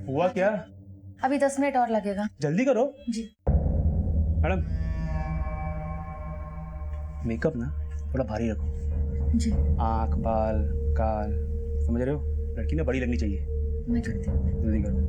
हुआ क्या? अभी 10 मिनट और लगेगा। जल्दी करो जी। मैडम, मेकअप ना थोड़ा भारी रखो। जी आंख, बाल, काल, समझ रहे हो? लड़की ना बड़ी लगनी चाहिए। मैं करती हूँ। जल्दी करो।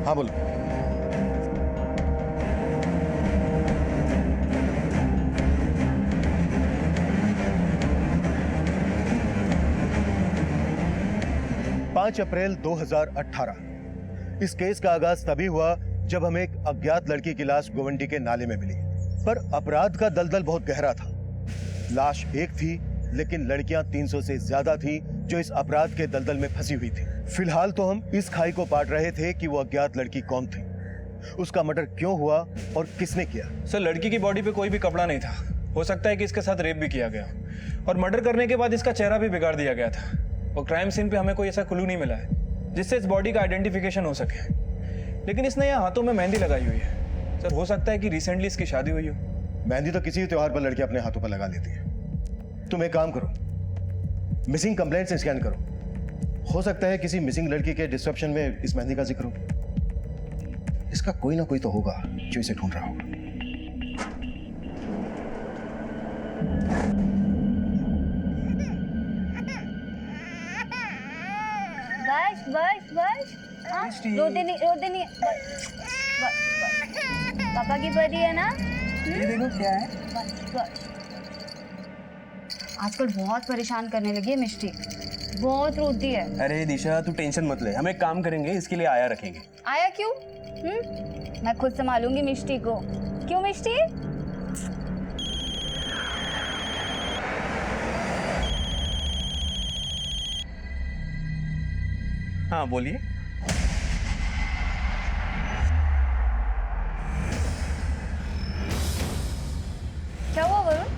हाँ बोलो। पांच अप्रैल 2018 इस केस का आगाज तभी हुआ जब हमें एक अज्ञात लड़की की लाश गोवंडी के नाले में मिली। पर अपराध का दलदल बहुत गहरा था। लाश एक थी, लेकिन लड़कियां 300 से ज्यादा थी जो इस अपराध के दलदल में फंसी हुई थी। फिलहाल तो हम इस खाई को पाट रहे थे कि वो अज्ञात लड़की कौन थी, उसका मर्डर क्यों हुआ और किसने किया। सर, लड़की की बॉडी पे कोई भी कपड़ा नहीं था। हो सकता है कि इसके साथ रेप भी किया गया और मर्डर करने के बाद इसका चेहरा भी बिगाड़ दिया गया था। और क्राइम सीन पे हमें कोई ऐसा क्लू नहीं मिला है जिससे इस बॉडी का आइडेंटिफिकेशन हो सके। लेकिन इसने यहाँ हाथों में मेहंदी लगाई हुई है। सर, हो सकता है कि रिसेंटली इसकी शादी हुई हो। मेहंदी तो किसी भी त्योहार पर लड़की अपने हाथों पर लगा लेती है। तुम एक काम करो, मिसिंग कंप्लेंट से स्कैन करो। हो सकता है किसी मिसिंग लड़की के डिस्क्रिप्शन में इस मेहंदी का जिक्र हो। इसका कोई ना कोई तो होगा जो इसे ढूंढ रहा होगा। बस बस बस। हाँ, रोते नहीं पापा की परी है ना। ये देखो क्या है। बस बस। आजकल बहुत परेशान करने लगी है मिष्टी, बहुत रोती है। अरे दिशा, तू टेंशन मत ले, हम एक काम करेंगे, इसके लिए आया रखेंगे। आया क्यों? मैं खुद संभालूंगी मिष्टी को। क्यों मिष्टी? हाँ बोलिए। क्या हुआ वरुण?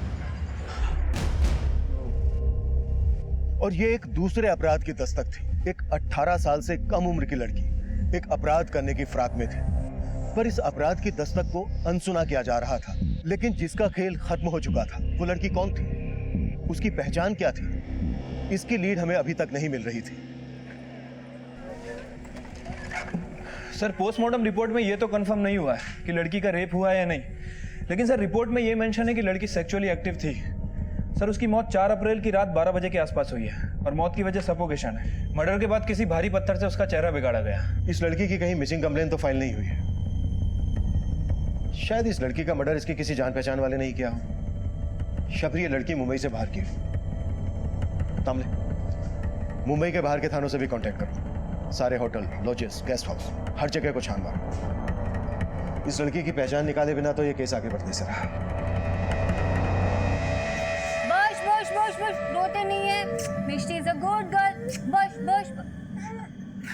और ये एक दूसरे अपराध की दस्तक थी। एक 18 साल से कम उम्र की लड़की एक अपराध करने की फिराक में थी, पर इस अपराध की दस्तक को अनसुना किया जा रहा था। लेकिन जिसका खेल खत्म हो चुका था, वो लड़की कौन थी, उसकी पहचान क्या थी, इसकी लीड हमें अभी तक नहीं मिल रही थी। सर, पोस्टमार्टम रिपोर्ट में ये तो कंफर्म नहीं हुआ है कि लड़की का रेप हुआ है या नहीं। लेकिन सर, रिपोर्ट में ये मेंशन है कि लड़की सेक्सुअली एक्टिव थी। सर, उसकी मौत 4 अप्रैल की रात 12 बजे के आसपास हुई है और मौत की वजह सफोकेशन है। मर्डर के बाद किसी भारी पत्थर से उसका चेहरा बिगाड़ा गया। इस लड़की की कहीं मिसिंग कंप्लेन तो फाइल नहीं हुई है। शायद इस लड़की का मर्डर इसके किसी जान पहचान वाले नहीं किया हो। शबरी ये लड़की मुंबई से बाहर की। तामले, मुंबई के बाहर के थानों से भी कांटेक्ट करो। सारे होटल, लॉजेस, गेस्ट हाउस, हर जगह को छान मारो। इस लड़की की पहचान निकाले बिना तो ये केस आगे बढ़ने से रहा। बस बस बस बस, रोते नहीं है। मिष्टी इज अ गुड गर्ल। बस बस।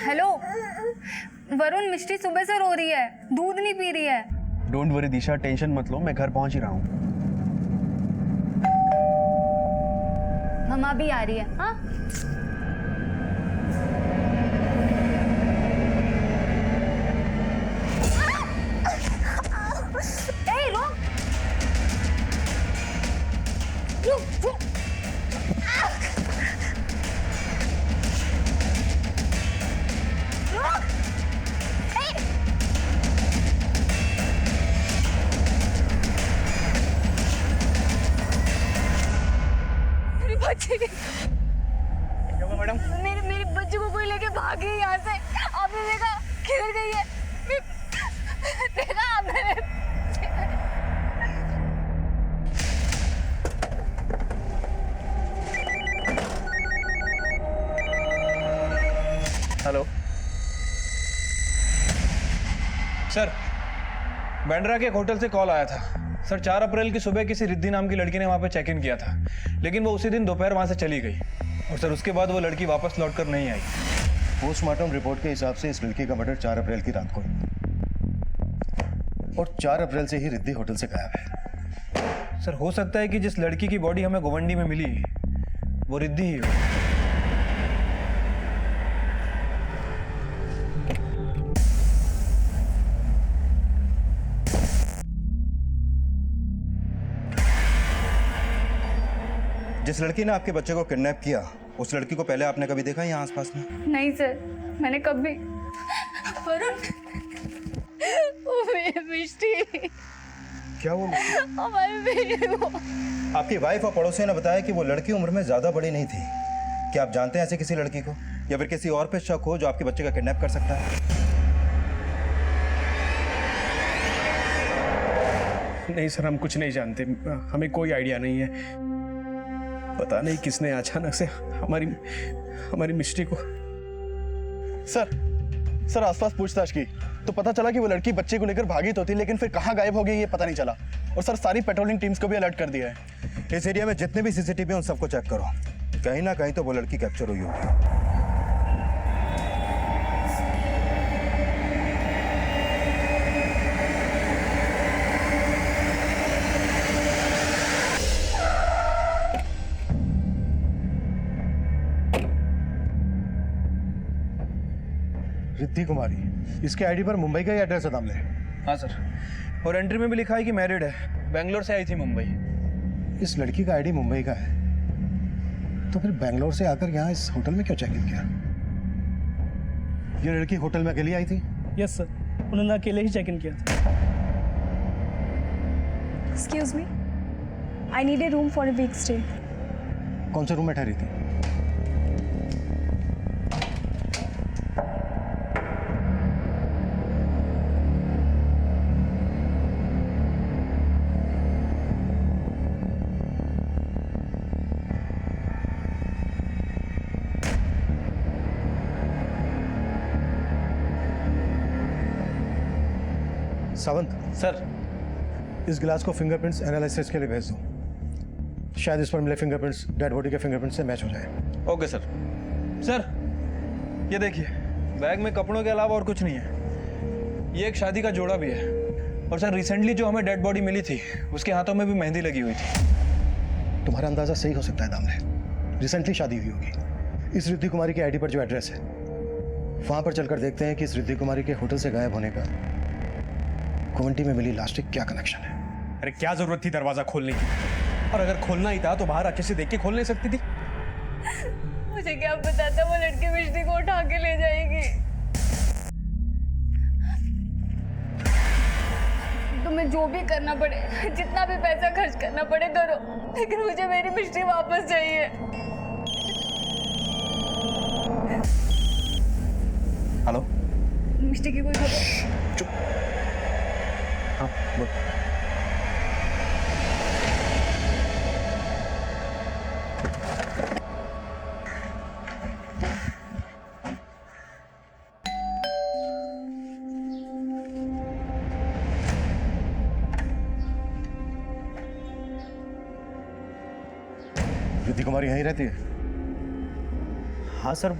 हेलो वरुण, मिष्टी सुबह से रो रही है, दूध नहीं पी रही है। डोंट वरी दिशा, टेंशन मत लो, मैं घर पहुंच ही रहा हूँ। मम्मा भी आ रही है। हाँ, ए रुक रुक रुक। मैडम मेरे मेरे बच्चे को कोई लेके भाग गई यहाँ से। आपने देखा किधर गई है? देखा आपने? हेलो सर, बैंड्रा के एक होटल से कॉल आया था सर। 4 अप्रैल की सुबह किसी रिद्धि नाम की लड़की ने वहां पे चेक इन किया था, लेकिन वो उसी दिन दोपहर वहां से चली गई और सर उसके बाद वो लड़की वापस लौटकर नहीं आई। पोस्टमार्टम रिपोर्ट के हिसाब से इस लड़की का मर्डर 4 अप्रैल की रात को हुआ और 4 अप्रैल से ही रिद्धि होटल से गायब है। सर हो सकता है कि जिस लड़की की बॉडी हमें गोवंडी में मिली वो रिद्धि ही हो। जिस लड़की ने आपके बच्चे को किडनैप किया, उस लड़की को पहले आपने कभी देखा यहाँ आसपास में? नहीं सर, मैंने कभी। वरुण, वो मेरी मिष्टी, क्या वो हमारे बेटे को। आपकी वाइफ और पड़ोसियों ने बताया कि वो लड़की उम्र में ज्यादा बड़ी नहीं थी। क्या आप जानते हैं ऐसे किसी लड़की को, या फिर किसी और पे शक हो जो आपके बच्चे का किडनैप कर सकता है? नहीं सर, हम कुछ नहीं जानते, हमें कोई आइडिया नहीं है। पता नहीं किसने अचानक से हमारी मिष्टी को। सर आसपास पूछताछ की तो पता चला कि वो लड़की बच्चे को लेकर भागी तो थी, लेकिन फिर कहाँ गायब हो गई ये पता नहीं चला। और सर सारी पेट्रोलिंग टीम्स को भी अलर्ट कर दिया है। इस एरिया में जितने भी सीसीटीवी हैं उन सबको चेक करो, कहीं ना कहीं तो वो लड़की कैप्चर हुई होगी। रिद्धि कुमारी, इसके आईडी पर मुंबई का ही एड्रेस है दामले। हाँ सर, और एंट्री में भी लिखा है कि मैरिड है, बेंगलोर से आई थी मुंबई। इस लड़की का आईडी मुंबई का है, तो फिर बेंगलोर से आकर यहाँ इस होटल में क्यों चेक इन किया? ये लड़की होटल में अकेली आई थी? यस सर, उन्होंने अकेले ही चेक इन किया था। Excuse me, I need a room for a week stay. कौन से रूम में ठहरी थी? सावंत सर, इस गिलास को फिंगरप्रिंट्स एनालिसिस के लिए भेज दो। शायद इस पर मिले फिंगरप्रिंट्स डेड बॉडी के फिंगरप्रिंट्स से मैच हो जाए। Okay sir. सर ये देखिए, बैग में कपड़ों के अलावा और कुछ नहीं है। ये एक शादी का जोड़ा भी है, और सर रिसेंटली जो हमें डेड बॉडी मिली थी उसके हाथों में भी मेहंदी लगी हुई थी। तुम्हारा अंदाजा सही हो सकता है दामले, रिसेंटली शादी हुई होगी। इस रिद्धि कुमारी के आईडी पर जो एड्रेस है वहां पर चलकर देखते हैं कि इस रिद्धि कुमारी के होटल से गायब होने का गोवंटी में मिली लास्ट क्या कनेक्शन है। अरे क्या जरूरत थी दरवाजा खोलने की, और अगर खोलना ही था तो बाहर अच्छे से देख के खोल नहीं सकती थी? मुझे क्या पता था वो लड़की मिष्टी को उठा के ले जाएगी। तुम्हें जो भी करना पड़े, जितना भी पैसा खर्च करना पड़े करो, लेकिन मुझे मेरी मिष्टी वापस चाहिए। हेलो, मिष्टी की कोई खबर? चुप। हाँ बोल। रिद्धि कुमारी यहीं रहती है? हाँ सर,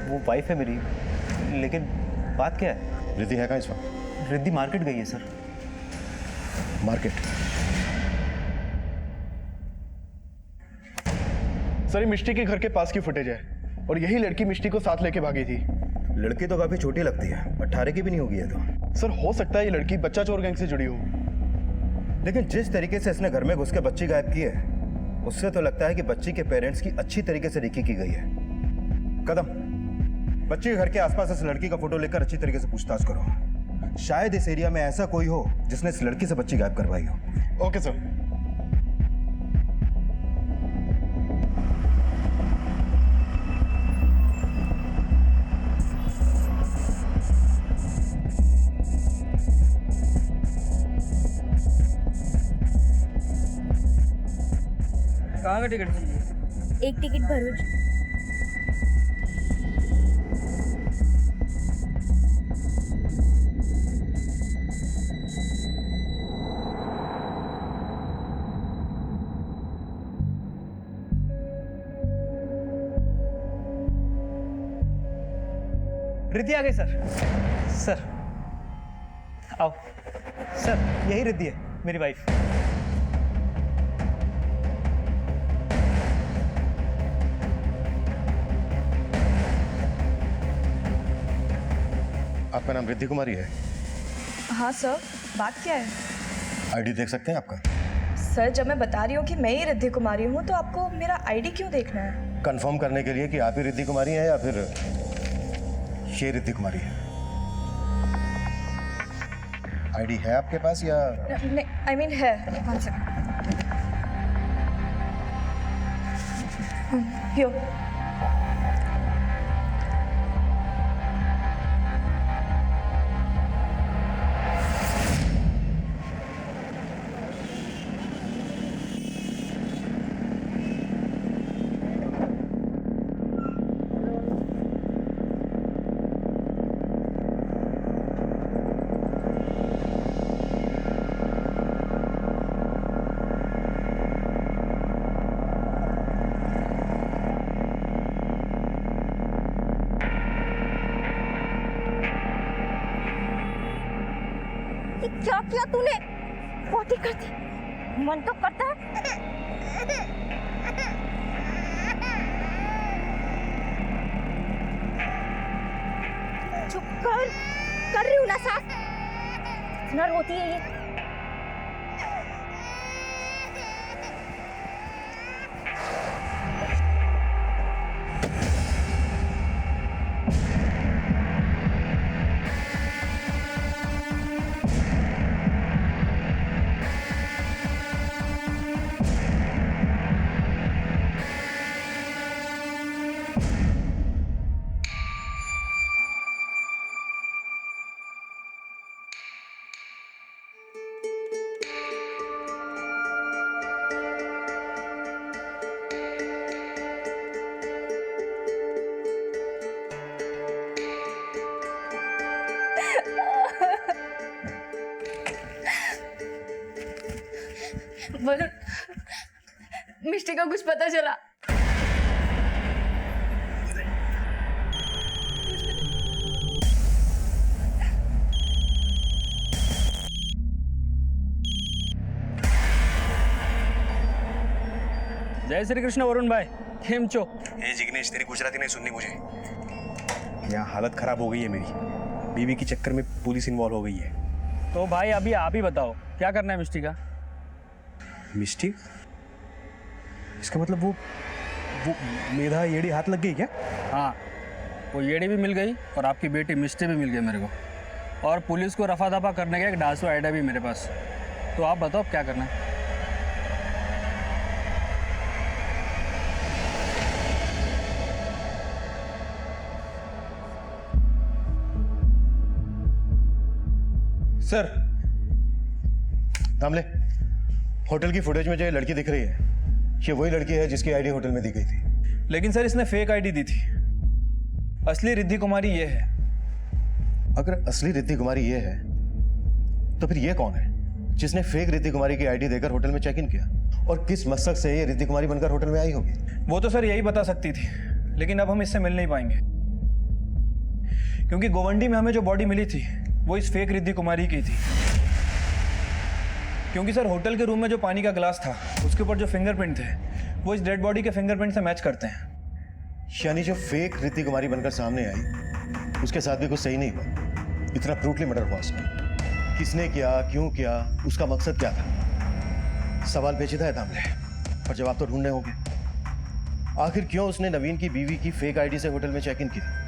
वो वाइफ है मेरी, लेकिन बात क्या है? रिद्धि है कहाँ इस वक्त? रिद्धि मार्केट गई है सर। मार्केट? सर ये मिष्टी के घर के पास की फुटेज है, और यही लड़की मिष्टी को साथ लेके भागी थी। लड़की तो काफी छोटी लगती है, 18 की भी नहीं होगी है तो। सर हो सकता है ये लड़की बच्चा चोर गैंग से जुड़ी हो। लेकिन जिस तरीके से इसने घर में घुस के बच्ची गायब की है, उससे तो लगता है कि बच्ची के पेरेंट्स की अच्छी तरीके से रेकी की गई है। कदम, बच्ची के घर के आसपास इस लड़की का फोटो लेकर अच्छी तरीके से पूछताछ करो। शायद इस एरिया में ऐसा कोई हो जिसने इस लड़की से बच्ची गायब करवाई हो। Okay sir. का टिकट चाहिए? एक टिकट भरूच। रिद्धि आ गई सर। सर आओ। सर यही रिद्धि है, मेरी वाइफ। आपका नाम रिद्धि कुमारी है? हाँ सर, बात क्या है? आईडी देख सकते हैं आपका? सर जब मैं बता रही हूँ कि मैं ही रिद्धि कुमारी हूँ तो आपको मेरा आईडी क्यों देखना है? कंफर्म करने के लिए कि आप ही रिद्धि कुमारी हैं या फिर ये रिद्धि कुमारी है। आईडी है आपके पास या? नहीं, आई मीन है। One second. यो। क्या किया तूने? पोटी करती मन तो करता है। चुप कर रही हूँ ना सास। इतना रोती है ये। वरुण, मिष्टी का कुछ पता चला? जय श्री कृष्ण वरुण भाई, केम छो? ए जिग्नेश, तेरी गुजराती नहीं सुननी मुझे। यहाँ हालत खराब हो गई है मेरी। बीवी के चक्कर में पुलिस इन्वॉल्व हो गई है। तो भाई अभी आप ही बताओ क्या करना है मिष्टी का? मिष्टी? इसका मतलब वो मेधा येड़ी हाथ लग गई क्या? हाँ, वो येड़ी भी मिल गई और आपकी बेटी मिष्टी भी मिल गई मेरे को। और पुलिस को रफा दफा करने का एक डांसो आइडिया भी मेरे पास। तो आप बताओ अब क्या करना है? सर दामले, होटल की फुटेज में जो ये लड़की दिख रही है, ये वही लड़की है जिसकी आईडी होटल में दी गई थी। लेकिन सर इसने फेक आईडी दी थी। असली रिद्धि कुमारी ये है। अगर असली रिद्धि कुमारी ये है तो फिर ये कौन है जिसने फेक रिद्धि कुमारी की आईडी देकर होटल में चेक इन किया? और किस मकसद से ये रिद्धि कुमारी बनकर होटल में आई होगी? वो तो सर यही बता सकती थी, लेकिन अब हम इससे मिल नहीं पाएंगे क्योंकि गोवंडी में हमें जो बॉडी मिली थी वो इस फेक रिद्धि कुमारी की थी। क्योंकि सर होटल के रूम में जो पानी का गिलास था उसके ऊपर जो फिंगरप्रिंट थे वो इस डेड बॉडी के फिंगरप्रिंट से मैच करते हैं। यानी जो फेक रिद्धि कुमारी बनकर सामने आई उसके साथ भी कुछ सही नहीं हुआ। इतना ब्रूटली मर्डर हुआ उसका। किसने किया, क्यों किया, उसका मकसद क्या था? सवाल पेचीदा है दामले, और जवाब तो ढूंढने होंगे। आखिर क्यों उसने नवीन की बीवी की फेक आईडी से होटल में चेक इन किया?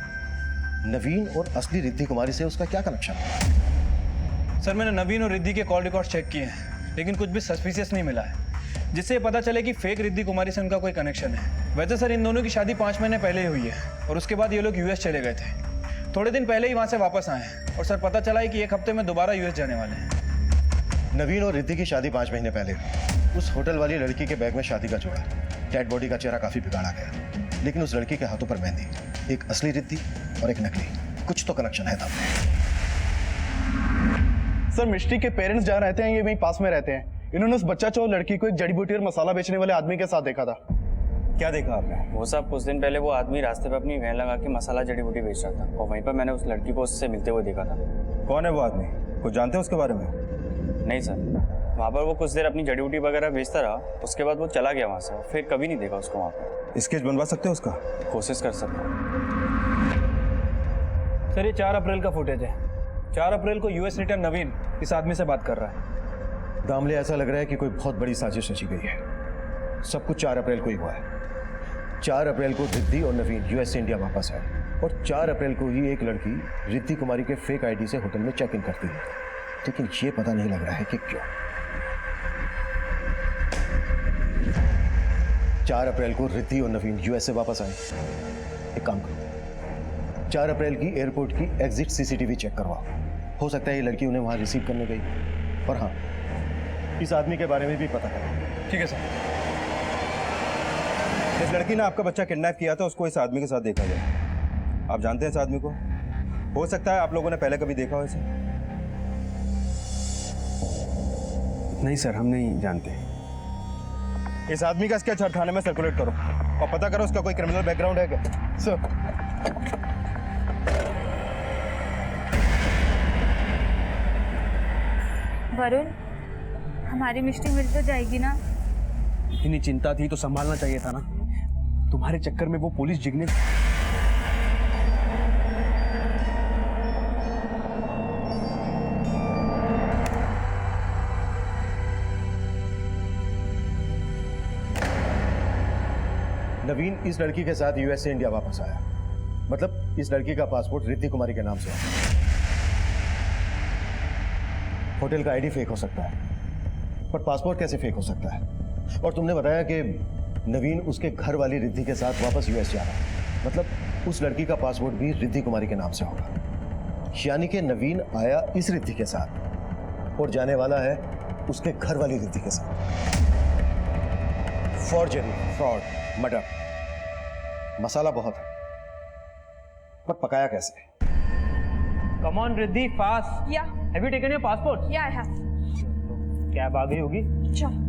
नवीन और असली रिद्धि कुमारी से उसका क्या कनेक्शन है? सर मैंने नवीन और रिद्धि के कॉल रिकॉर्ड चेक किए हैं लेकिन कुछ भी सस्पिशियस नहीं मिला है जिससे ये पता चले कि फेक रिद्धि कुमारी से उनका कोई कनेक्शन है। वैसे सर इन दोनों की शादी 5 महीने पहले ही हुई है और उसके बाद ये लोग यूएस चले गए थे। थोड़े दिन पहले ही वहाँ से वापस आए और सर पता चला है कि 1 हफ्ते में दोबारा यूएस जाने वाले हैं। नवीन और रिद्धि की शादी 5 महीने पहले हुई। उस होटल वाली लड़की के बैग में शादी का जोड़ा। डेड बॉडी का चेहरा काफी बिगाड़ा गया, लेकिन उस लड़की के हाथों पर मेहंदी, एक असली रिद्धि और एक नकली, कुछ तो कनेक्शन है तब। सर मिष्टी के पेरेंट्स जहाँ रहते हैं ये वहीं पास में रहते हैं। इन्होंने उस बच्चा चोर लड़की को एक जड़ी बूटी और मसाला बेचने वाले आदमी के साथ देखा था। क्या देखा आपने? वो साहब कुछ दिन पहले वो आदमी रास्ते पे अपनी वैन लगा के मसाला जड़ी बूटी बेच रहा था और वहीं पर मैंने उस लड़की को उससे मिलते हुए देखा था। कौन है वो आदमी? कुछ जानते हैं उसके बारे में? नहीं सर, वहाँ पर वो कुछ देर अपनी जड़ी बूटी वगैरह बेचता रहा, उसके बाद वो चला गया वहाँ से, फिर कभी नहीं देखा उसको वहाँ पर। स्केच बनवा सकते हो उसका? कोशिश कर सकता हूँ। सर ये 4 अप्रैल का फुटेज है। 4 अप्रैल को यूएस रिटर्न नवीन इस आदमी से बात कर रहा है। दामले ऐसा लग रहा है कि कोई बहुत बड़ी साजिश रची गई है। सब कुछ 4 अप्रैल को ही हुआ है। 4 अप्रैल को रिद्धि और नवीन यूएस से इंडिया वापस आए और 4 अप्रैल को ही एक लड़की रिद्धि कुमारी के फेक आईडी से होटल में चेक इन करती है, लेकिन ये पता नहीं लग रहा है कि क्यों। 4 अप्रैल को रिद्धि और नवीन यूएस से वापस आए। एक काम करो, 4 अप्रैल की एयरपोर्ट की एग्जिट सीसीटीवी चेक करवाओ। हो सकता है ये लड़की उन्हें वहां रिसीव करने गई। और हाँ, इस आदमी के बारे में भी पता करो। ठीक है सर। जिस लड़की ने आपका बच्चा किडनैप किया था उसको इस आदमी के साथ देखा गया। आप जानते हैं इस आदमी को? हो सकता है आप लोगों ने पहले कभी देखा हो इसे। नहीं सर, हम नहीं जानते। इस आदमी का स्केच हर थाने में सर्कुलेट करो और पता करो उसका कोई क्रिमिनल बैकग्राउंड है क्या। सर वरुण, हमारी मिष्टी मिल तो जाएगी ना? इतनी चिंता थी तो संभालना चाहिए था ना। तुम्हारे चक्कर में वो पुलिस जिग्नेश। नवीन इस लड़की के साथ यूएस से इंडिया वापस आया, मतलब इस लड़की का पासपोर्ट रिद्धि कुमारी के नाम से है। होटल का आईडी फेक हो सकता है, पर पासपोर्ट कैसे फेक हो सकता है? और तुमने बताया कि नवीन उसके घर वाली रिद्धि के साथ वापस यूएस जा रहा है, मतलब उस लड़की का पासपोर्ट भी रिद्धि कुमारी के नाम से होगा। यानी कि नवीन आया इस रिद्धि के साथ और जाने वाला है उसके घर वाली रिद्धि के साथ। फॉर्जरी, फ्रॉड, मर्डर, मसाला बहुत है, पर पकाया कैसे? Come on Riddhi, fast. Yeah have you taken your passport? Yeah I have. Cab आ गई होगी। चलो।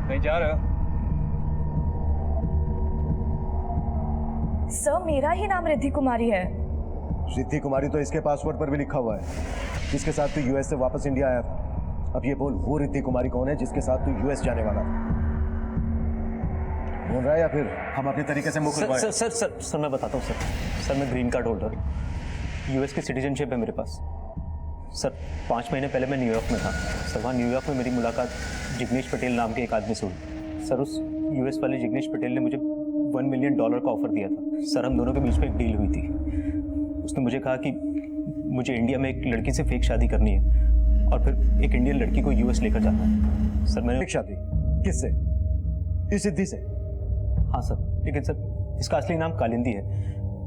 कहीं जा रहे हो? सर मेरा ही नाम रिद्धि कुमारी है। रिद्धि कुमारी तो इसके पासपोर्ट पर भी लिखा हुआ है, जिसके साथ तू यूएस से वापस इंडिया आया था। अब ये बोल, वो रिद्धि कुमारी कौन है जिसके साथ तू यूएस जाने वाला था? बोल रहा है या फिर हम अपने तरीके से मुंह खुलवाएं? सर मैं बताता हूँ सर मैं ग्रीन कार्ड होल्डर, यूएस की सिटीजनशिप है मेरे पास। सर 5 महीने पहले मैं न्यूयॉर्क में था। सर वहाँ न्यूयॉर्क में मेरी मुलाकात जिग्नेश पटेल नाम के एक आदमी से हुई। सर उस यूएस वाले जिग्नेश पटेल ने मुझे $1 मिलियन का ऑफर दिया था। सर हम दोनों के बीच में एक डील हुई थी। उसने मुझे कहा कि मुझे इंडिया में एक लड़की से फेक शादी करनी है और फिर एक इंडियन लड़की को यूएस लेकर जाना है। सर मैंने फेक शादी किससे? इस रिद्धि से? हाँ सर, लेकिन सर इसका असली नाम कालिंदी है,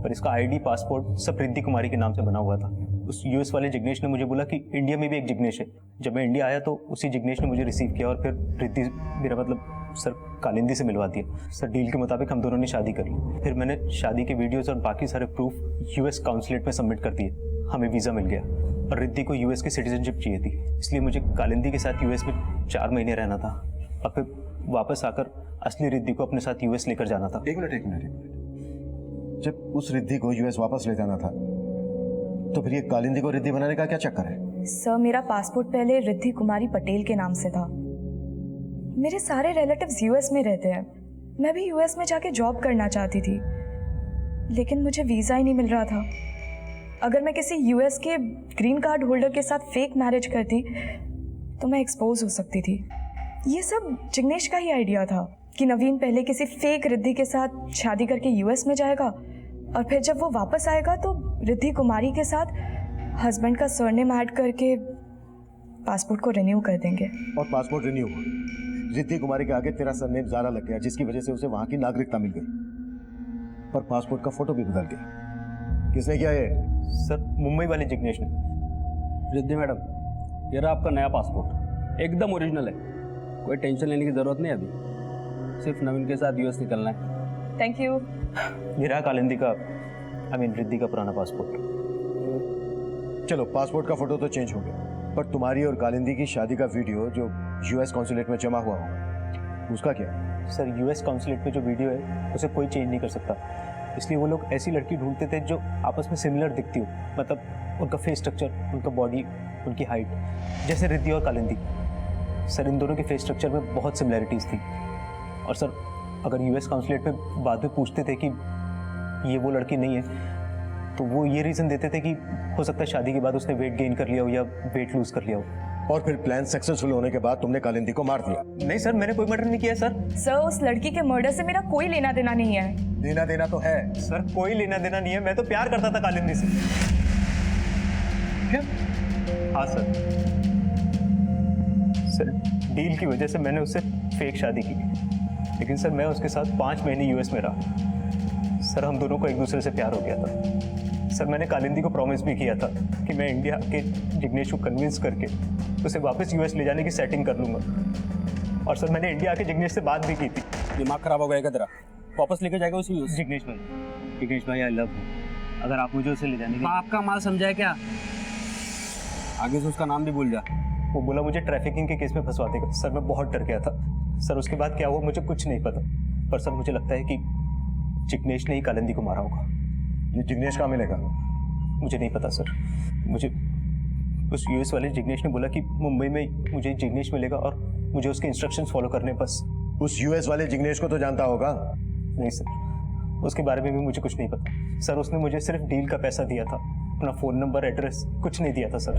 पर इसका आईडी पासपोर्ट सब रिद्धि कुमारी के नाम से बना हुआ था। उस यूएस वाले जिग्नेश ने मुझे बोला कि इंडिया में भी एक जिग्नेश है। जब मैं इंडिया आया तो उसी जिग्नेश ने मुझे रिसीव किया और फिर रिद्धि, मेरा मतलब सर कालिंदी से मिलवा दिया। सर डील के मुताबिक हम दोनों ने शादी कर ली। फिर मैंने शादी के वीडियोस और बाकी सारे प्रूफ यूएस काउंसलेट में सबमिट कर दिए। हमें वीज़ा मिल गया और रिद्धि को यूएस की सिटीजनशिप चाहिए थी, इसलिए मुझे कालिंदी के साथ यूएस में 4 महीने रहना था और फिर वापस आकर असली रिद्धि को अपने साथ यूएस लेकर जाना था। एक मिनट। जब उस रिद्धि को यूएस वापस ले जाना था तो फिर ये कालिंदी को रिद्धि बनाने का क्या चक्कर है? सर मेरा पासपोर्ट पहले रिद्धि कुमारी पटेल के नाम से था। मेरे सारे रिलेटिव्स यूएस में रहते हैं। मैं भी यूएस में जाके जॉब करना चाहती थी, लेकिन मुझे वीज़ा ही नहीं मिल रहा था। अगर मैं किसी यूएस के ग्रीन कार्ड होल्डर के साथ फेक मैरिज करती तो मैं एक्सपोज हो सकती थी। ये सब जिग्नेश का ही आइडिया था कि नवीन पहले किसी फेक रिद्धि के साथ शादी करके यूएस में जाएगा और फिर जब वो वापस आएगा तो रिद्धि कुमारी के साथ हस्बैंड का सरनेम ऐड करके पासपोर्ट को रिन्यू कर देंगे। और पासपोर्ट रिन्यू हुआ, रिद्धि कुमारी के आगे तेरा सरनेम ज़ारा लग गया, जिसकी वजह से उसे वहां की नागरिकता मिल गई, पर पासपोर्ट का फोटो भी बदल गया। किसने किया ये? सर मुंबई वाले जिग्नेश ने। रिद्धि मैडम, ये रहा आपका नया पासपोर्ट, एकदम ओरिजिनल है, कोई टेंशन लेने की ज़रूरत नहीं अभी, सिर्फ नवीन के साथ यूएस निकलना है। Thank you. ये रहा कालिंदी का, रिद्धि का पुराना पासपोर्ट। चलो, पासपोर्ट का फोटो तो चेंज हो गया, पर तुम्हारी और कालिंदी की शादी का वीडियो जो यूएस कॉन्सुलेट में जमा हुआ होगा, उसका क्या? सर, यूएस कॉन्सुलेट में जो वीडियो है उसे कोई चेंज नहीं कर सकता, इसलिए वो लोग ऐसी लड़की ढूंढते थे जो आपस में सिमिलर दिखती हो, मतलब उनका फेस स्ट्रक्चर, उनका बॉडी, उनकी हाइट, जैसे रिद्धि और कालिंदी। सर, इन दोनों के फेस स्ट्रक्चर में बहुत सिमिलैरिटीज़ थी। और सर, अगर यूएस कॉन्सुलेट में बाद में पूछते थे कि ये वो लड़की नहीं है, तो वो ये रीज़न देते थे कि हो सकता है शादी के बाद उसने वेट गेन कर लिया हो या वेट लूज कर लिया हो। और फिर प्लान सक्सेसफुल होने के बाद तुमने कालिंदी को मार दिया? नहीं सर, मैंने कोई मर्डर नहीं किया सर। सर, उस लड़की के मर्डर से मेरा कोई लेना देना नहीं है। लेना देना तो है सर, कोई लेना देना नहीं है, मैं तो प्यार करता था कालिंदी से। क्या? हाँ सर। सर, डील की वजह से मैंने उससे फेक शादी की, लेकिन सर मैं उसके साथ 5 महीने यूएस में रहा। सर, हम दोनों को एक दूसरे से प्यार हो गया था। सर, मैंने कालिंदी को प्रॉमिस भी किया था कि मैं इंडिया के जिग्नेश को कन्विंस करके उसे वापस यूएस ले जाने की सेटिंग कर लूँगा। और सर, मैंने इंडिया आके जिग्नेश से बात भी की थी। दिमाग खराब हो गया तेरा, वापस लेके जाएगा उसी यूएस? जिग्नेश भाई आई लव यू, अगर आप मुझे उसे ले जाने के... आपका माल समझा है क्या? आगे से उसका नाम भी भूल जा। वो बोला मुझे ट्रैफिकिंग के केस में फंसवा देगा। सर, मैं बहुत डर गया था। सर, उसके बाद क्या हुआ मुझे कुछ नहीं पता, पर सर मुझे लगता है कि जिग्नेश ने ही कालिंदी को मारा होगा। ये जिग्नेश कहाँ मिलेगा? मुझे नहीं पता सर, मुझे उस यूएस वाले जिग्नेश ने बोला कि मुंबई में मुझे जिग्नेश मिलेगा और मुझे उसके इंस्ट्रक्शंस फॉलो करने बस। उस यूएस वाले जिग्नेश को तो जानता होगा? नहीं सर, उसके बारे में भी मुझे कुछ नहीं पता। सर, उसने मुझे सिर्फ डील का पैसा दिया था, अपना फ़ोन नंबर, एड्रेस कुछ नहीं दिया था सर।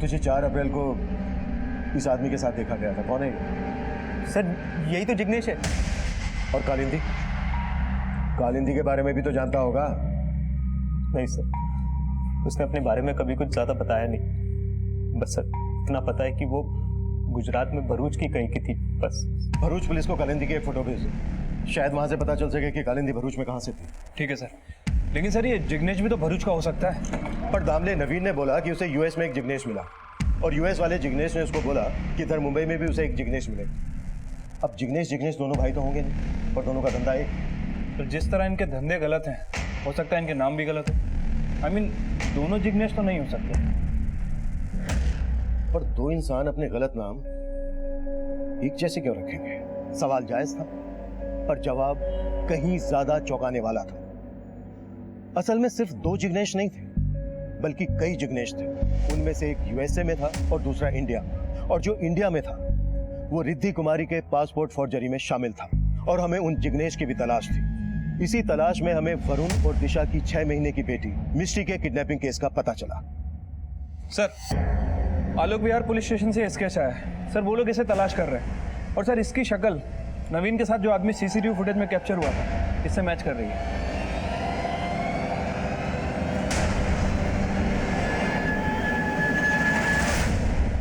तुझे 4 अप्रैल को इस आदमी के साथ देखा गया था, कौन है ये? सर, यही तो जिग्नेश है। और कालिंदी? कालिंदी के बारे में भी तो जानता होगा? नहीं सर, उसने अपने बारे में कभी कुछ ज़्यादा बताया नहीं। बस सर इतना पता है कि वो गुजरात में भरूच की कहीं की थी, बस। भरूच पुलिस को कालिंदी की एक फोटो भेज दो, शायद वहां से पता चल सके कि कालिंदी भरूच में कहां से थी। ठीक है सर, लेकिन सर ये जिग्नेश भी तो भरूच का हो सकता है। पर दामले नवीन ने बोला कि उसे यूएस में एक जिग्नेश मिला, और यूएस वाले जिग्नेश ने उसको बोला कि इधर मुंबई में भी उसे एक जिग्नेश मिलेगा। अब जिग्नेश जिग्नेश दोनों भाई तो होंगे नहीं, पर दोनों का धंधा एक। तो जिस तरह इनके धंधे गलत हैं, हो सकता है इनके नाम भी गलत हो। I mean, दोनों जिग्नेश तो नहीं हो सकते। पर 2 इंसान अपने गलत नाम एक जैसे क्यों रखेंगे? सवाल जायज था, पर जवाब कहीं ज्यादा चौंकाने वाला था। असल में सिर्फ 2 जिग्नेश नहीं थे, बल्कि कई जिग्नेश थे। उनमें से एक यूएसए में था और दूसरा इंडिया में। और जो इंडिया में था वो रिद्धि कुमारी के पासपोर्ट फॉर्जरी में शामिल था, और हमें उन जिग्नेश की भी तलाश थी। इसी तलाश में हमें वरुण और दिशा की 6 महीने की बेटी मिष्टी के किडनैपिंग केस का पता चला। सर, आलोक विहार पुलिस स्टेशन से स्केच आया है सर, वो लोग इसे तलाश कर रहे हैं। और सर, इसकी शक्ल नवीन के साथ जो आदमी सीसीटीवी फुटेज में कैप्चर हुआ था, इससे मैच कर रही है।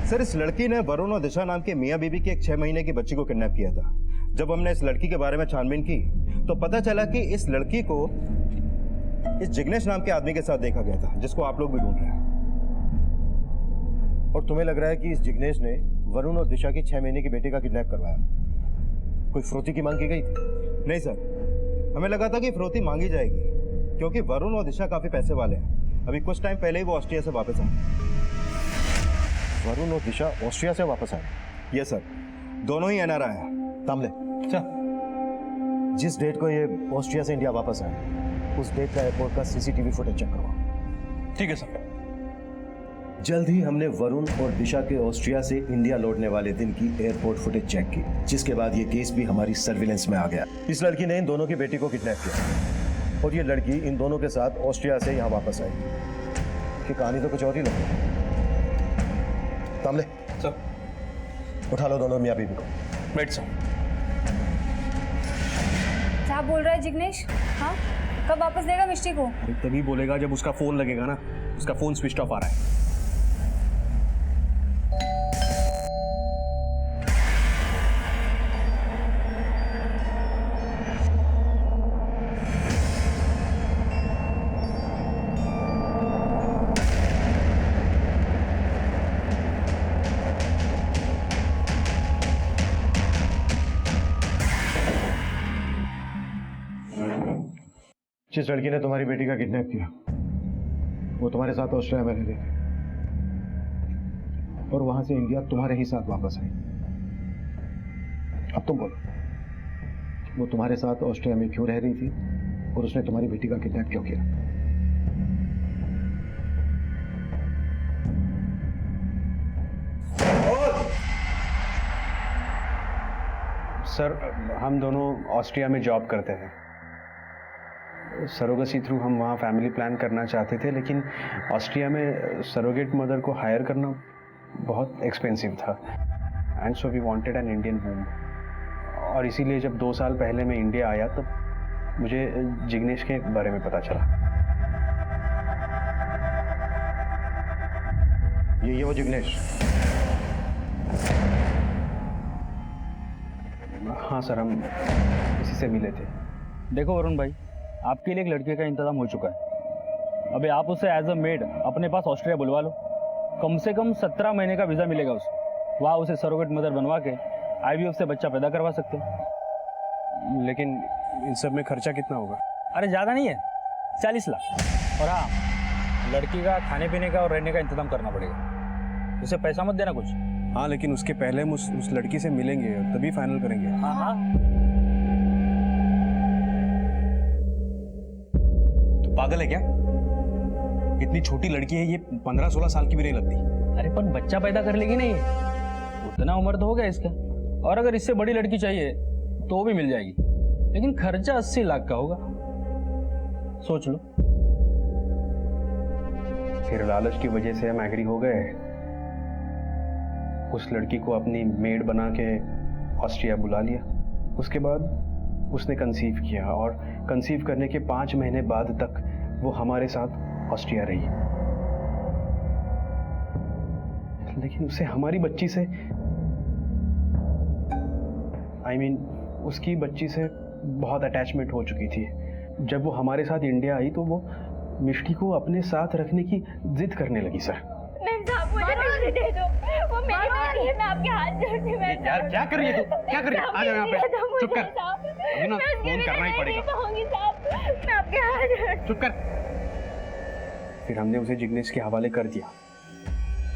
सर, इस लड़की ने वरुण और दिशा नाम के मियां बीबी की एक 6 महीने की बच्ची को किडनैप किया था। जब हमने इस लड़की के बारे में छानबीन की तो पता चला कि इस लड़की को इस जिग्नेश नाम के आदमी के साथ देखा गया था, जिसको आप लोग भी ढूंढ रहे हैं। और तुम्हें लग रहा है कि इस जिग्नेश ने वरुण और दिशा की 6 महीने की बेटी का किडनैप करवाया? कोई फ्रोती की मांग की गई थी? नहीं सर, हमें लगा था कि फ्रोती मांगी जाएगी, क्योंकि वरुण और दिशा काफी पैसे वाले हैं। अभी कुछ टाइम पहले ही वो ऑस्ट्रिया से वापस आए। वरुण और दिशा ऑस्ट्रिया से वापस आए? यस सर, दोनों ही एनआरआई हैं। तामले, जिस डेट को ये ऑस्ट्रिया से इंडिया वापस आए, उस डेट का एयरपोर्ट का सीसीटीवी फुटेज चेक करवाओ। ठीक है सर। जल्द ही हमने वरुण और दिशा के ऑस्ट्रिया से इंडिया लौटने वाले दिन की एयरपोर्ट फुटेज चेक की, जिसके बाद ये केस भी हमारी सर्विलेंस में आ गया। इस लड़की ने इन दोनों की बेटी को किडनैप किया, और ये लड़की इन दोनों के साथ ऑस्ट्रिया से यहाँ वापस आई। कि कहानी तो कुछ और ही लग रही है। तामले सर, उठा लो दोनों मियाँ बीबी को। बैठ सर। क्या बोल रहा है जिग्नेश? हाँ, कब वापस देगा मिष्टी को? तभी बोलेगा जब उसका फोन लगेगा ना। उसका फोन स्विच ऑफ आ रहा है। जिस लड़की ने तुम्हारी बेटी का किडनैप किया वो तुम्हारे साथ ऑस्ट्रेलिया में रह रही थी और वहां से इंडिया तुम्हारे ही साथ वापस आई। अब तुम बोलो, वो तुम्हारे साथ ऑस्ट्रेलिया में क्यों रह रही थी और उसने तुम्हारी बेटी का किडनैप क्यों किया? सर, हम दोनों ऑस्ट्रिया में जॉब करते हैं। सरोगेसी थ्रू हम वहाँ फैमिली प्लान करना चाहते थे, लेकिन ऑस्ट्रिया में सरोगेट मदर को हायर करना बहुत एक्सपेंसिव था and so we wanted an Indian womb. और इसीलिए जब 2 साल पहले मैं इंडिया आया तब मुझे जिग्नेश के बारे में पता चला। ये वो जिग्नेश? हाँ सर, हम इसी से मिले थे। देखो वरुण भाई, आपके लिए एक लड़के का इंतजाम हो चुका है। अभी आप उसे एज अ मेड अपने पास ऑस्ट्रेलिया बुलवा लो। कम से कम 17 महीने का वीज़ा मिलेगा उसे। वहाँ उसे सरोगेट मदर बनवा के IVF से बच्चा पैदा करवा सकते हैं। लेकिन इन सब में खर्चा कितना होगा? अरे ज़्यादा नहीं है, 40 लाख। और हाँ, लड़की का खाने पीने का और रहने का इंतजाम करना पड़ेगा। उसे पैसा मत देना कुछ। हाँ, लेकिन उसके पहले हम उस लड़की से मिलेंगे तभी फाइनल करेंगे। हाँ हाँ। तो पागल है क्या? इतनी छोटी लड़की है ये, 15-16 साल की भी नहीं लगती। अरे पर बच्चा पैदा कर लेगी नहीं, उतना उम्र तो हो गया इसका। और अगर इससे बड़ी लड़की चाहिए तो भी मिल जाएगी, लेकिन खर्चा 80 लाख का होगा। सोच लो। फिर लालच की वजह से हम एग्री हो गए। उस लड़की को अपनी मेड बना के ऑस्ट्रिया बुला लिया। उसके बाद उसने कंसीव किया और कंसीव करने के 5 महीने बाद तक वो हमारे साथ ऑस्ट्रिया रही। लेकिन उसे हमारी बच्ची से उसकी बच्ची से बहुत अटैचमेंट हो चुकी थी। जब वो हमारे साथ इंडिया आई तो वो मिष्टी को अपने साथ रखने की जिद करने लगी। सर मुझे मिष्टी दे दो, वो मेरी बेटी है, मैं आपके हाथ जोड़ती हूँ। यार क्या कर रही है तू? क्या कर रही है? आ जाओ यहाँ पे। चुप कर। अभी ना फोन करना ही पड़ेगा। मैं आपके हाथ जोड़ती। चुप कर। फिर हमने उसे जिग्नेश के हवाले कर दिया,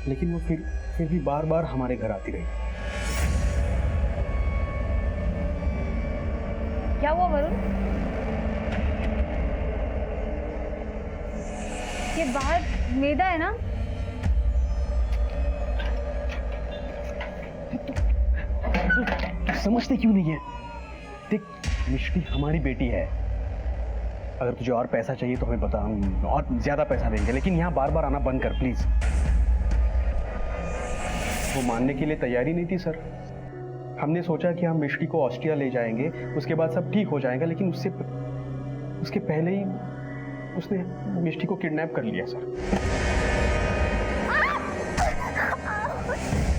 लेकिन वो फिर भी बार बार हमारे घर आती रही। क्या हुआ वरुण? ये बाहर मैदा है ना? समझते क्यों नहीं है? देख, मिष्टी हमारी बेटी है। अगर तुझे और पैसा चाहिए तो हमें बता, हम और ज्यादा पैसा देंगे, लेकिन यहाँ बार बार आना बंद कर प्लीज। वो मानने के लिए तैयारी नहीं थी सर। हमने सोचा कि हम मिष्टी को ऑस्ट्रिया ले जाएंगे, उसके बाद सब ठीक हो जाएगा, लेकिन उसके पहले ही उसने मिष्टी को किडनैप कर लिया सर।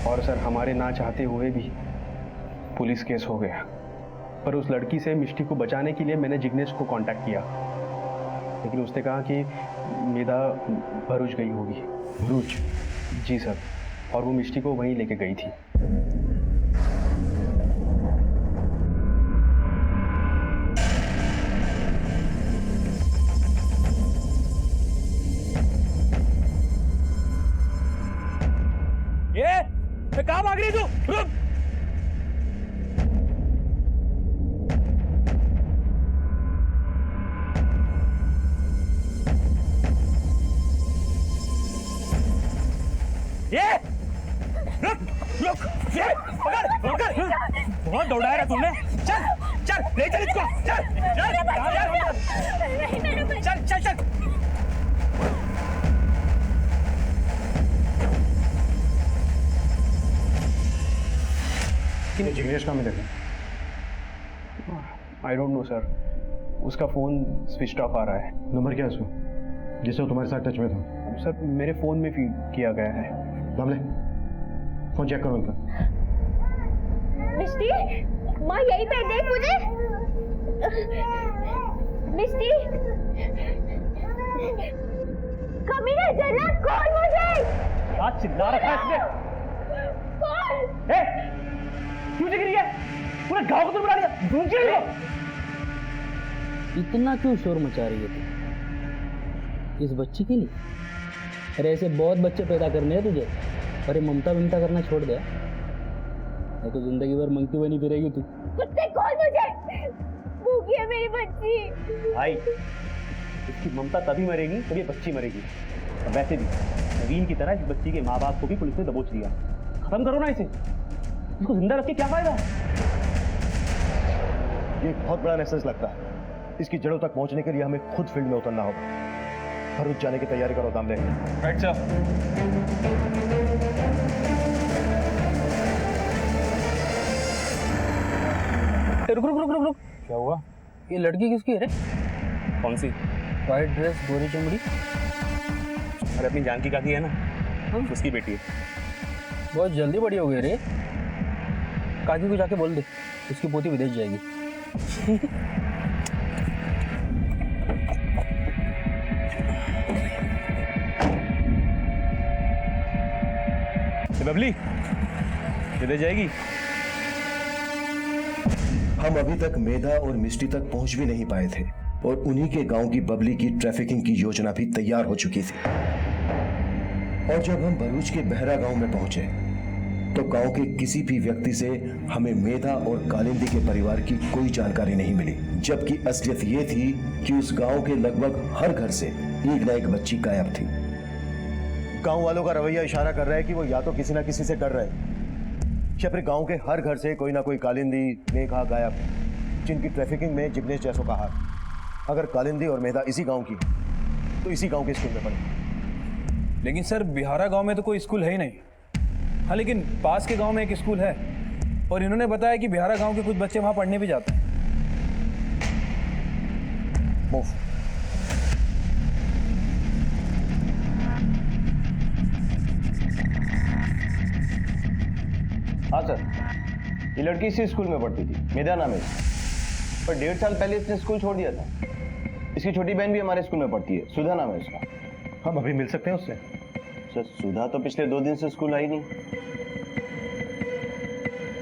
और सर, हमारे ना चाहते हुए भी पुलिस केस हो गया। पर उस लड़की से मिष्टी को बचाने के लिए मैंने जिग्नेश को कांटेक्ट किया, लेकिन उसने कहा कि मेदा भरूच गई होगी। भरूच? जी सर, और वो मिष्टी को वहीं लेके गई थी। ये कहाँ भाग रही तू? रुक! ये रुक रुक, ये पकड़ पकड़। बहुत दौड़ाया है तुमने। चल चल, ले चल इसको। चल चल चल चल चल। जिग्नेश कहाँ मिले थे? आई डोंट नो सर, उसका फोन स्विच ऑफ आ रहा है। नंबर क्या है उसका जिससे वो तुम्हारे साथ टच में था? सर, मेरे फोन में फीड किया गया है। मामले फोन चेक करो उनका। मिष्टी, माँ यहीं पे देख मुझे। मिष्टी, कमीने चला, कौन मुझे? क्या चिल्ला रखा है इसने? कौन? क्यों दिख रही है? पूरे गांव को तो बुला लिया। ढूंढ के लो। इतना क्यों शोर मचा रही है तू इस बच्ची के लिए? अरे ऐसे बहुत बच्चे पैदा करने हैं तुझे। अरे ममता विमता करना छोड़ दे, नहीं तो जिंदगी भर मंकी बनी फिरेगी तू। कुत्ते कौन मुझे? भूखी है मेरी बच्ची। भाई इसकी ममता तभी मरेगी जब ये बच्ची मरेगी। और वैसे भी नवीन की तरह इस बच्ची के माँ बाप को भी पुलिस ने दबोच लिया। खत्म करो ना इसे, इसको जिंदा रख के क्या फायदा? ये एक बहुत बड़ा मैसेज लगता है। इसकी जड़ों तक पहुंचने के लिए हमें खुद फील्ड में उतरना होगा। भरूच जाने की तैयारी करो दामले। Right sir. रुक रुक रुक रुक रुक, क्या हुआ? ये लड़की किसकी है रे? कौन सी? वाइट ड्रेस, गोरी चमड़ी। अरे अपनी जानकी काकी है ना, उसकी बेटी है। बहुत जल्दी बड़ी हो गई रे। काकी को जाके बोल दे उसकी पोती विदेश जाएगी। बबली विदेश जाएगी। हम अभी तक मेधा और मिष्टी तक पहुंच भी नहीं पाए थे और उन्हीं के गांव की बबली की ट्रैफिकिंग की योजना भी तैयार हो चुकी थी। और जब हम भरूच के बहरा गांव में पहुंचे तो गांव के किसी भी व्यक्ति से हमें मेधा और कालिंदी के परिवार की कोई जानकारी नहीं मिली, जबकि असलियत ये थी कि उस गांव के लगभग हर घर से एक न एक बच्ची गायब थी। गांव वालों का रवैया इशारा कर रहा है कि वो या तो किसी ना किसी से डर रहे हैं या फिर गांव के हर घर से कोई ना कोई कालिंदी मेघा गायब है, जिनकी ट्रैफिकिंग में जिग्नेश जैसों का हाथ। अगर कालिंदी और मेधा इसी गांव की तो इसी गांव के स्कूल में पढ़े। लेकिन सर बिहारा गांव में तो कोई स्कूल है ही नहीं। हाँ लेकिन पास के गांव में एक स्कूल है और इन्होंने बताया कि बिहारा गांव के कुछ बच्चे वहां पढ़ने भी जाते हैं। हाँ सर, ये लड़की इसी स्कूल में पढ़ती थी, मेधा नाम है इसका। पर 1.5 साल पहले इसने स्कूल छोड़ दिया था। इसकी छोटी बहन भी हमारे स्कूल में पढ़ती है, सुधा नाम है इसका। हम अभी मिल सकते हैं उससे? सर सुधा तो पिछले 2 दिन से स्कूल आई नहीं।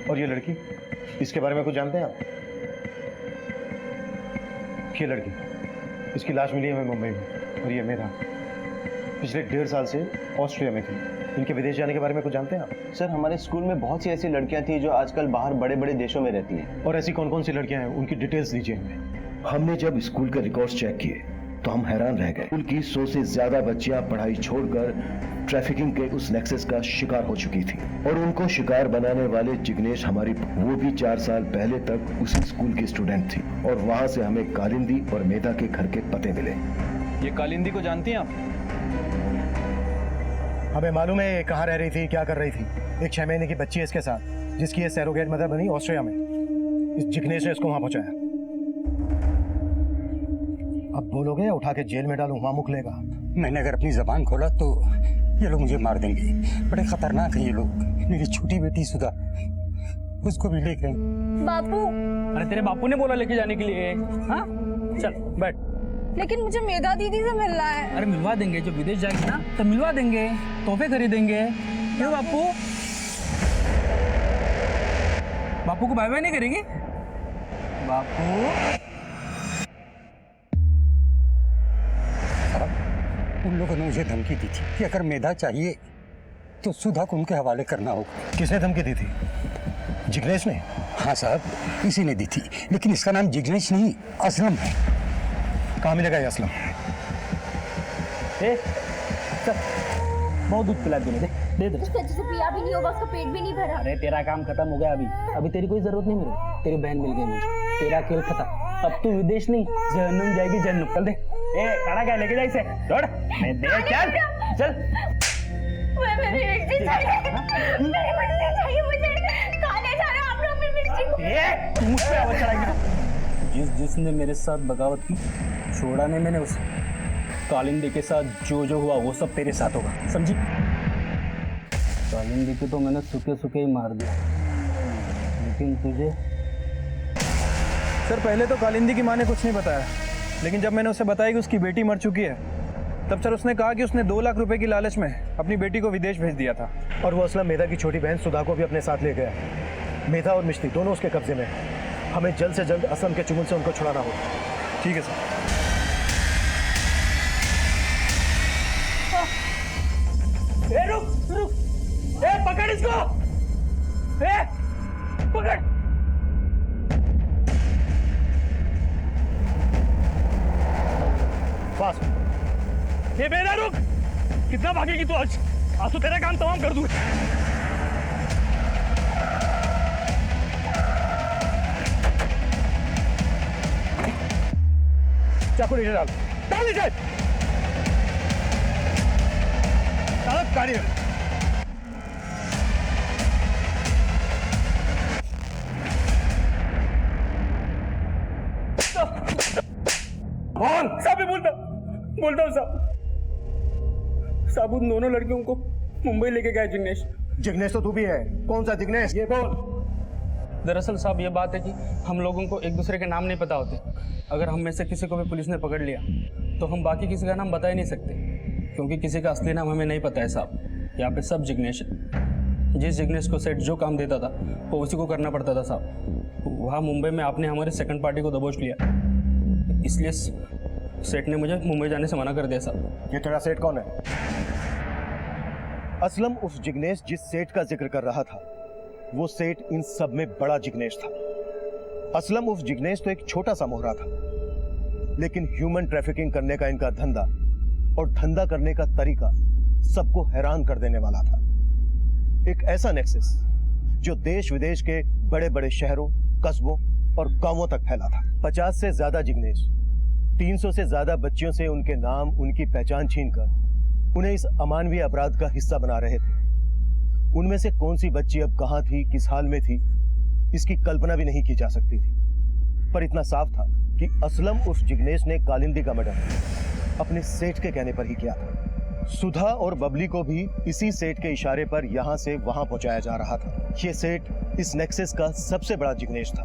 और ये लड़की, इसके बारे में कुछ जानते हैं आप? ये लड़की, इसकी लाश मिली हमें मुंबई में। और ये मेधा पिछले 1.5 साल से ऑस्ट्रिया में थी। इनके विदेश जाने के बारे में कुछ जानते हैं आप? सर हमारे स्कूल में बहुत सी ऐसी लड़कियां थी जो आजकल बाहर बड़े बड़े देशों में रहती हैं। और ऐसी कौन कौन सी लड़कियां हैं, उनकी डिटेल्स दीजिए हमें। हमने जब स्कूल के रिकॉर्ड्स चेक किए तो हम हैरान रह गए। स्कूल की 100 से ज्यादा बच्चियां पढ़ाई छोड़कर ट्रैफिकिंग के उस नेक्सस का शिकार हो चुकी थी। और उनको शिकार बनाने वाले जिग्नेश हमारी वो भी 4 साल पहले तक उसी स्कूल की स्टूडेंट थी। और वहां से हमें कालिंदी और मेधा के घर के पते मिले। ये कालिंदी को जानती हैं आप? हमें मालूम है कहाँ रह रही थी, क्या कर रही थी। एक 6 महीने की बच्ची है इसके साथ, जिसकी ये सैरोगेट मदर बनी ऑस्ट्रिया में। इस जिग्नेश ने इसको वहां पहुंचाया। अब बोलोगे या उठा के जेल में डालूं, वहां मुख लेगा। मैंने अगर अपनी जबान खोला तो ये लोग मुझे मार देंगे। बड़े खतरनाक हैं ये लोग। मेरी छोटी बेटी सुधा, उसको भी ले गए। बापू, अरे तेरे बापू ने बोला लेके जाने के लिए। हाँ चल बैठ। लेकिन मुझे मेधा दीदी से मिलना है। अरे मिलवा देंगे, जब विदेश जाएगी ना तो मिलवा देंगे, तोहफे खरीदेंगे। क्यों बापू? बापू को बाय बाय नहीं करेंगे? बापू उन लोगों ने मुझे धमकी दी थी कि अगर मेधा चाहिए तो सुधा को उनके हवाले करना होगा। किसने धमकी दी थी? जिग्नेश ने? हाँ साहब, इसी ने दी थी। लेकिन इसका नाम जिग्नेश नहीं, असलम है। कहाँ मिलेगा ये असलम? बहुत दूध पिला दे दे दे। उससे अच्छे से पिया भी नहीं होगा, उसका पेट भी नहीं भरा। अरे तेरा काम खत्म हो गया अभी तेरी कोई जरूरत नहीं मेरे। तेरी बहन मिल गई मुझे, तेरा खेल खत्म। अब तू विदेश नहीं, जहन्नुम जाएगी जहन्नुम। चल दे। खड़ा क्या लेके जाए इसे? दौड़। मैं दे चल चल। मेरी मिर्ची चाहिए, मेरी मिर्ची चाहिए मुझे। खाने जा रहे हो आप लोग मेरी मिर्ची को। तू मुझ पे आवाज चढ़ाएगी? जिसने मेरे साथ बगावत की, छोड़ा नहीं मैंने उसे। कालिंदी के साथ जो हुआ वो सब तेरे साथ होगा, समझी? कालिंदी को तो मैंने सूखे सूखे ही मार दिया, लेकिन तुझे? सर पहले तो कालिंदी की माँ ने कुछ नहीं बताया, लेकिन जब मैंने उसे बताया कि उसकी बेटी मर चुकी है, तब सर उसने कहा कि उसने 2 लाख रुपए की लालच में अपनी बेटी को विदेश भेज दिया था। और वो असलम मेधा की छोटी बहन सुधा को भी अपने साथ ले गया। मेधा और मिष्टी दोनों उसके कब्जे में। हमें जल्द से जल्द असलम के चुंगल से उनको छुड़ाना होगा। ठीक है सर। रुक रुक, पकड़ इसको, पकड़। फास्ट। ये बेटा रुक, कितना भागेगी तू आज? आज तो तेरा काम तमाम कर दूं। चाकू नीचे डाल, डाल नीचे। चालक गाड़ी में। बोल साहब, बोलता हूँ साहब उन दोनों लड़कियों को मुंबई लेके गए जिग्नेश। जिग्नेश तो तू भी है। कौन सा जिग्नेश? ये बोल। दरअसल साहब ये बात है कि हम लोगों को एक दूसरे के नाम नहीं पता होते। अगर हम में से किसी को भी पुलिस ने पकड़ लिया तो हम बाकी किसी का नाम बता ही नहीं सकते, क्योंकि किसी का असली नाम हमें नहीं पता है साहब। यहाँ पे सब जिग्नेश है। जिस जिग्नेश को सेठ जो काम देता था वो उसी को करना पड़ता था साहब। वहाँ मुंबई में आपने हमारे सेकंड पार्टी को दबोच लिया, इसलिए सेठ ने मुझे मुंबई जाने से मना कर दिया साहब। ये तेरा सेठ कौन है? असलम उस जिग्नेश जिस सेठ का जिक्र कर रहा था, वो सेठ इन सब में बड़ा जिग्नेश था। असलम उस जिग्नेश तो एक छोटा सा मोहरा था, लेकिन ह्यूमन ट्रैफिकिंग करने का इनका धंधा और धंधा करने का तरीका सबको हैरान कर देने वाला था। एक ऐसा नेक्सस जो देश विदेश के बड़े बड़े शहरों, कस्बों और गांवों तक फैला था। 50 से ज्यादा जिग्नेश 300 से ज्यादा बच्चियों से उनके नाम, उनकी पहचान छीनकर उन्हें इस अमानवीय अपराध का हिस्सा बना रहे थे। उनमें से कौन सी बच्ची अब कहां थी, किस हाल में थी, इसकी कल्पना भी नहीं की जा सकती थी। पर इतना साफ था कि असलम उस जिग्नेश ने कालिंदी का मर्डर अपने सेठ के कहने पर ही किया था। सुधा और बबली को भी इसी सेठ के इशारे पर यहां से वहां पहुंचाया जा रहा था। यह सेठ इस नेक्सस का सबसे बड़ा जिग्नेश था,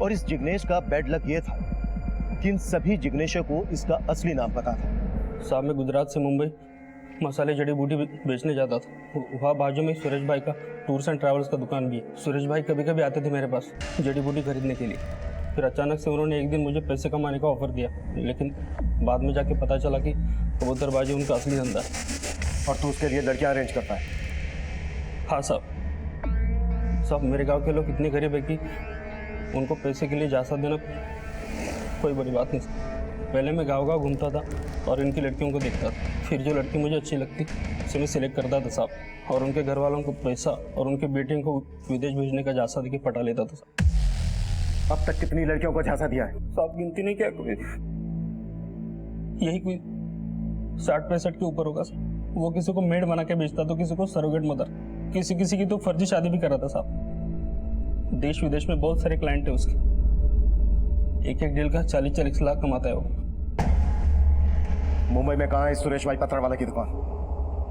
और इस जिग्नेश का बैड लक यह था कि इन सभी जिग्नेशों को इसका असली नाम पता था। साहब मैं गुजरात से मुंबई मसाले जड़ी बूटी बेचने जाता था। वहाँ बाजू में सुरेश भाई का टूर्स एंड ट्रैवल्स का दुकान भी है। सुरेश भाई कभी कभी आते थे मेरे पास जड़ी बूटी खरीदने के लिए। फिर अचानक से उन्होंने एक दिन मुझे पैसे कमाने का ऑफर दिया, लेकिन बाद में जाके पता चला कि कबूतरबाजी उनका असली धंधा है। और तू उसके लिए लड़कियां अरेंज करता है? हाँ साहब मेरे गांव के लोग इतने गरीब है कि उनको पैसे के लिए जासा देना कोई बड़ी बात नहीं। पहले मैं गांव घूमता था और इनकी लड़कियों को देखता था, फिर जो लड़की मुझे अच्छी लगती उसे मैं सिलेक्ट करता था साहब, और उनके घर वालों को पैसा और उनके बेटियों को विदेश भेजने का झांसा देके पटा लेता था साहब। अब तक कितनी लड़कियों को झांसा दिया है? साहब गिनती नहीं, क्या कोई यही कोई 60-65 के ऊपर होगा साहब। वो किसी को मेड बना के बेचता तो किसी को सरोगेट मदर, किसी की तो फर्जी शादी भी करा था साहब। देश विदेश में बहुत सारे क्लाइंट है उसके, एक डील का 40-40 लाख कमाता है वो। मुंबई में कहाँ है सुरेश भाई पत्रवाला की दुकान?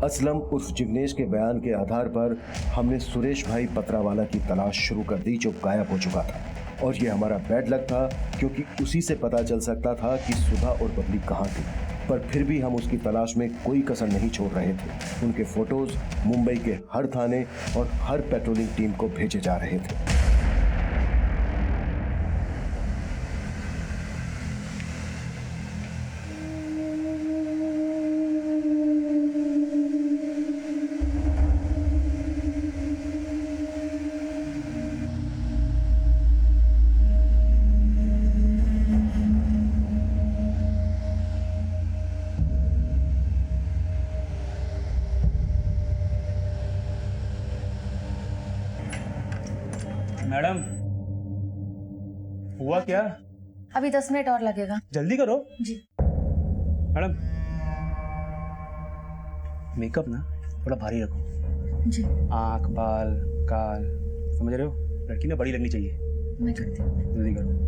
असलम उस जिग्नेश के बयान के आधार पर हमने सुरेश भाई पत्रवाला की तलाश शुरू कर दी, जो गायब हो चुका था। और ये हमारा बैड लक था, क्योंकि उसी से पता चल सकता था कि सुधा और बबली कहाँ थी। पर फिर भी हम उसकी तलाश में कोई कसर नहीं छोड़ रहे थे। उनके फोटोज मुंबई के हर थाने और हर पेट्रोलिंग टीम को भेजे जा रहे थे। मैडम हुआ क्या? अभी 10 मिनट और लगेगा। जल्दी करो जी। मैडम मेकअप ना थोड़ा भारी रखो जी। आंख, बाल, काल, समझ रहे हो? लड़की ना बड़ी लगनी चाहिए। मैं करती हूँ। जल्दी करो।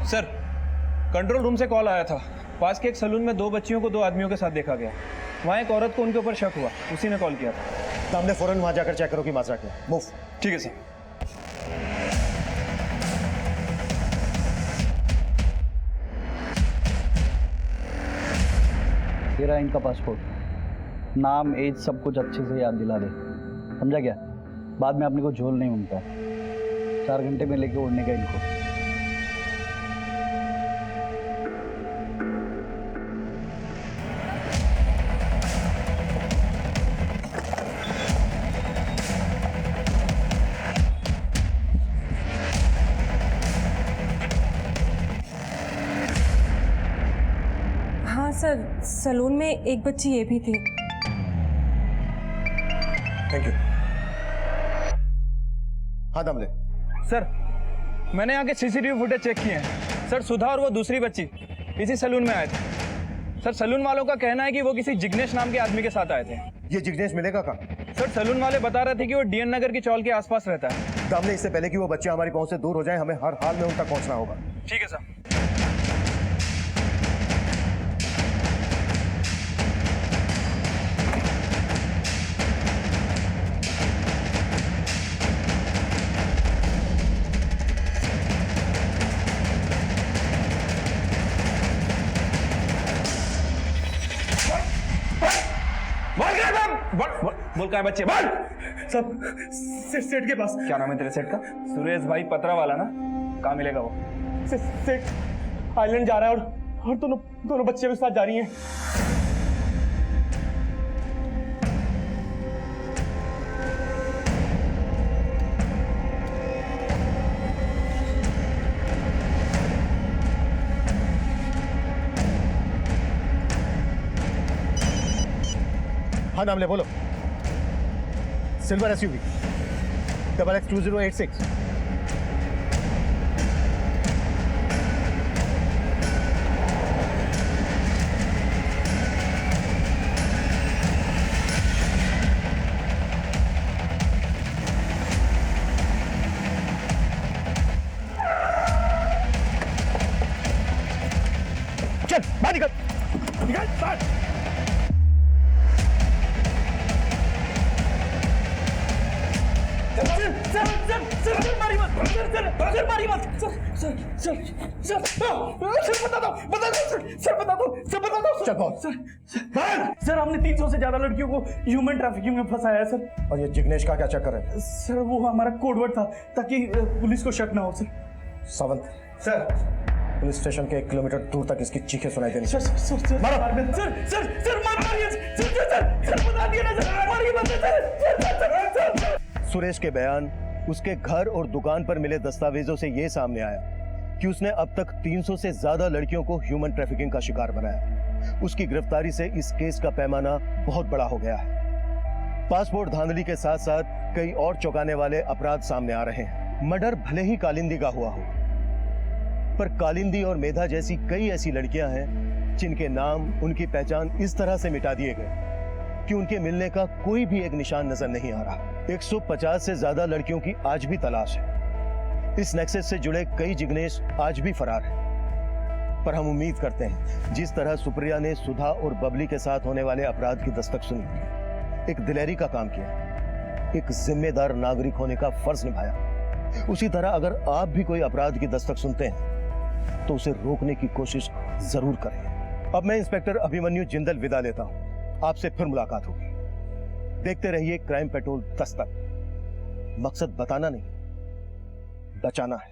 सर कंट्रोल रूम से कॉल आया था। पास के एक सलून में 2 बच्चियों को 2 आदमियों के साथ देखा गया। वहाँ एक औरत को उनके ऊपर शक हुआ, उसी ने कॉल किया था। तो हमने फौरन वहां जाकर चेक करो कि माजरा क्या। मूव। ठीक है सर। ये रहा इनका पासपोर्ट, नाम एज सब कुछ अच्छे से याद दिला दे, समझा क्या? बाद में अपने को झोल नहीं मिलता है। 4 घंटे में लेके उड़ने का इनको। हाँ सर, सलून में एक बच्ची ये भी थी। Thank you. हाँ दामले। सर, मैंने यहाँ के सीसीटीवी फुटेज चेक किए हैं। सर, सुधा और वो दूसरी बच्ची इसी सलून में आए थे। सर, सलून वालों का कहना है कि वो किसी जिग्नेश नाम के आदमी के साथ आए थे। ये जिग्नेश मिलेगा कहाँ? सर, सलून वाले बता रहे थे कि वो डीएन नगर की चौल के आसपास रहता है। दामले, इससे पहले कि वो बच्चे हमारी पहुंच से दूर हो जाएं, हमें हर हाल में उन तक पहुंचना होगा। ठीक है सर। बोल क्या है बच्चे, बोल। सब सेठ के पास। क्या नाम है तेरे सेठ का? सुरेश भाई पतरा वाला ना? कहाँ मिलेगा वो? सेठ आइलैंड जा रहा है और दोनों बच्चे भी साथ जा रही हैं। हाँ दामले, बोलो। Silver SUV XX2086। चल बाहर निकल, बाहर। सर मारी मत, सर मारी मत, सर बता दो। सर, हमने 300 से ज्यादा लड़कियों को ह्यूमन ट्रैफिकिंग में फंसाया है सर। और ये जिग्नेश का क्या चक्कर है? सर, वो हमारा कोडवर्ड था ताकि पुलिस को शक ना हो sir. Sawant sir, police station के 1 किलोमीटर दूर तक इसकी चीखें सुनाई देनी। सर मारिए, सर बता दिया ना सर, मारिए मत सर। सुरेश के बयान, उसके घर और दुकान पर मिले दस्तावेजों से यह सामने आया कि उसने अब तक 300 से ज्यादा लड़कियों को ह्यूमन ट्रैफिकिंग का शिकार बनाया। उसकी गिरफ्तारी से इस केस का पैमाना बहुत बड़ा हो गया है। पासपोर्ट धांधली के साथ साथ कई और चौंकाने वाले अपराध सामने आ रहे हैं। मर्डर भले ही कालिंदी का हुआ हो, पर कालिंदी और मेधा जैसी कई ऐसी लड़कियां हैं जिनके नाम, उनकी पहचान इस तरह से मिटा दिए गए कि उनके मिलने का कोई भी एक निशान नजर नहीं आ रहा। 150 से ज्यादा लड़कियों की आज भी तलाश है। इस नेक्सस से जुड़े कई जिग्नेश आज भी फरार हैं। पर हम उम्मीद करते हैं जिस तरह सुप्रिया ने सुधा और बबली के साथ होने वाले अपराध की दस्तक सुनी, एक दिलेरी का काम किया, एक जिम्मेदार नागरिक होने का फर्ज निभाया, उसी तरह अगर आप भी कोई अपराध की दस्तक सुनते हैं तो उसे रोकने की कोशिश जरूर करें। अब मैं इंस्पेक्टर अभिमन्यु जिंदल विदा लेता हूं। आपसे फिर मुलाकात होगी। देखते रहिए क्राइम पेट्रोल दस्तक। मकसद बताना नहीं, बचाना है।